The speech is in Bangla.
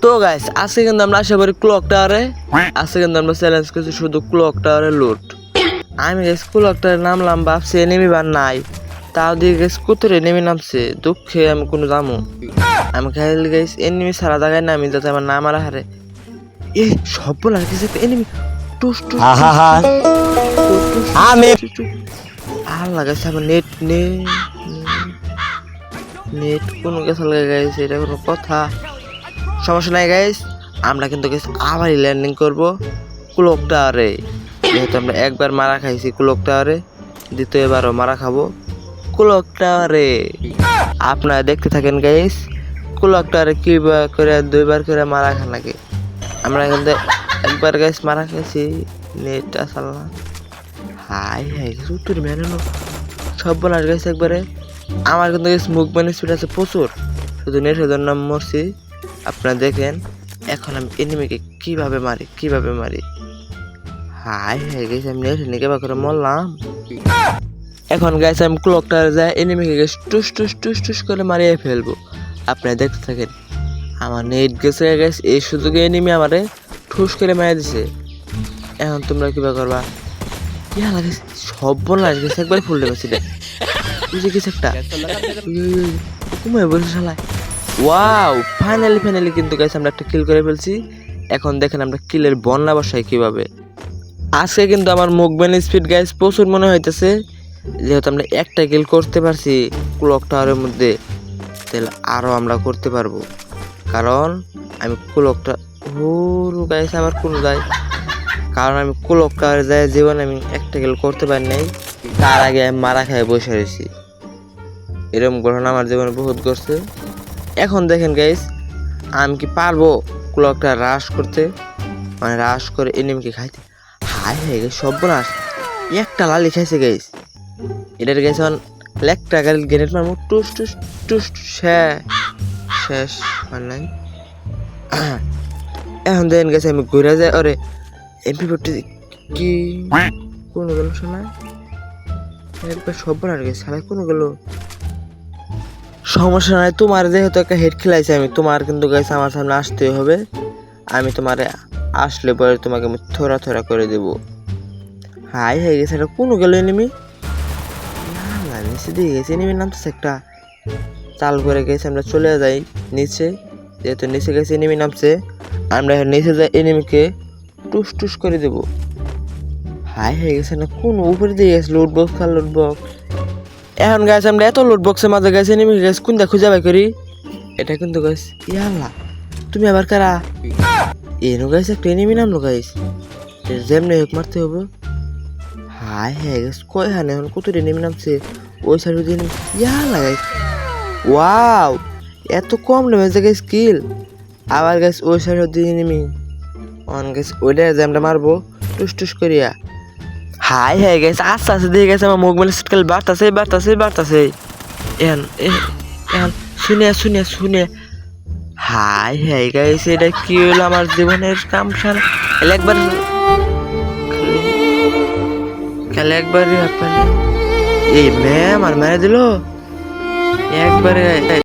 তো গাইস আজকে কিন্তু আমরা আশা করি ক্লক টাওয়ারে আজকে কিন্তু আমরা চ্যালেঞ্জ করছি শুধু ক্লক টাওয়ারে লুট। আমি গাইস ক্লক টাওয়ারে নামলাম, ভাবছি এনিমি বার নাই, তাও দিয়ে গাইস কুতুরে নেমে নামছে। দুঃখে আমি কোনো যামু আমি খাইলে গাইস এনিমি সারা জায়গায় নামি যাতে আমার নাম আর হারে। এই সব বলা কিছু একটা এনিমি টুস টুস আমি আল্লাহ গাইস আমার নেট নেট কোনো গেছে লাগে গাইস, এটা কোনো কথা? সমস্যা নাই গাইস, আমরা কিন্তু গাইস আবারই ল্যান্ডিং করব ক্লক টাওয়ারে। যেহেতু আমরা একবার মারা খাইছি ক্লক টাওয়ারে, দ্বিতীয়বারও মারা খাবো ক্লক টাওয়ারে। আপনারা দেখতে থাকেন গাইস ক্লক টাওয়ারে কিবার করে দুইবার করে মারা খান লাগে। আমরা কিন্তু একবার গাইস মারা খাইছি, নেট আসল না। হাই হাই উত্তর মেরানো সব বলার গাইস একবারে। আমার কিন্তু গাইস মুভমেন্ট স্পিড আছে প্রচুর, শুধু নেটের জন্য মরছি। আপনারা দেখেন এখন আমি এনিমিকে কিভাবে মারি। হাই হাই গাইস আমি নেট নিকে বা করে মরলাম। এখন গাইস আমি ক্লক টাওয়ারে যাই এনিমিকে গাইস টুস টুস টুস টুস করে মারিয়ে ফেলবো। আপনারা দেখতে থাকেন আমার নেট গেছে গাইস, এই সুযোগে এনিমি আমারে ঠুস করে মারা দিছে। এখন তোমরা কিবা করবা? ইয়া লাগে সব বলা গেছে একবার ফুল ডেমেছি রে, বুঝে গেছে একটা কমায় বলছে শালায়। ওয়াও ফাইনালি কিন্তু গাইস আমরা একটা কিল করে ফেলছি। এখন দেখেন আমরা কিলের বন্যা বসাই কিভাবে। আজকে কিন্তু আমার মুভমেন্ট স্পিড গাইস প্রচুর মনে হইতেছে, যেহেতু আমরা একটা কিল করতে পারছি ক্লক টাওয়ারের মধ্যে, তাহলে আরো আমরা করতে পারবো। কারণ আমি ক্লকটা গাইস আবার কোন যায়, কারণ আমি ক্লক টাওয়ারে যাই জীবনে আমি একটা কিল করতে পারি নাই, তার আগে আমি মারা খাই বসে রয়েছি। এরকম ঘটনা আমার জীবনে বহুত ঘটছে। এখন দেখেন গাইস আমি কি পারবো ক্লকটা রাশ করতে, মানে রাশ করে এনিমিকে খাইতে। হাই হয়ে গেছে সব বোনাস, একটা লালি খাইছে গাইস। এটার গাইস একটা গাড়ি গ্রেনেড মারবো টুস টুস টুস শেষ নাই। এখন দেখেন গেছে আমি ঘুরে যাই, ওরে MP40 কি কোনো গেল শোনা একবার সব বোনার গেছে সারাই কোনো গেল। সমস্যা নাই, তোমার যেহেতু একটা হেড খেলাইছি আমি, তোমার কিন্তু গাইস আমার সামনে আসতে হবে। আমি তোমার আসলে পরে তোমাকে আমি থোড়া করে দেবো। হাই হয়ে গেছে এটা কোনো গেল এনিমি, নিচে দিয়ে গেছে এনিমির নামতেছে একটা। চাল করে গেছে আমরা চলে যাই নিচে, যেহেতু নিচে গেছে এনিমি নামছে, আমরা নিচে যাই এনিমিকে টুস টুস করে দেবো। হাই হয়ে গেছে না কোন উপরে দিয়ে গেছে লুটবক্স খাল লুটবক্স। এখন গাছ আমরা এত লুটবক্সের মাঝে গেছে এনিমি গাছ কোনটা খুঁজে বাই করি। এটা কিন্তু গাছ ইয়াল্লা তুমি আবার কারা এনো গাইছে একটা এনিমি নামলো গাইস, যেমনি হোক মারতে হবে। হাই হ্যাঁ গাইস কয় হানে এখন কত এনিমি নামছে ওই সাইড দিয়ে ইয়াল্লা গাইস। ওয়াও এত কম ড্যামেজে গাইস কিল। আবার গাইস ওই সাইড দিয়ে এনিমি অন গাইস ওইটা যে আমরা মারবো টুস টুস করিয়া। হাই হ্যাঁ গাইস আস্তে আস্তে দিয়ে গেছে আমার মুভমেন্ট স্পিড বাড়তাছে। এখন শুনে হাই হ্যাঁ গাইস এটা কি হলো আমার জীবনের কাম সারা একবার এই ম্যাম আর মেরে দিল একবারে।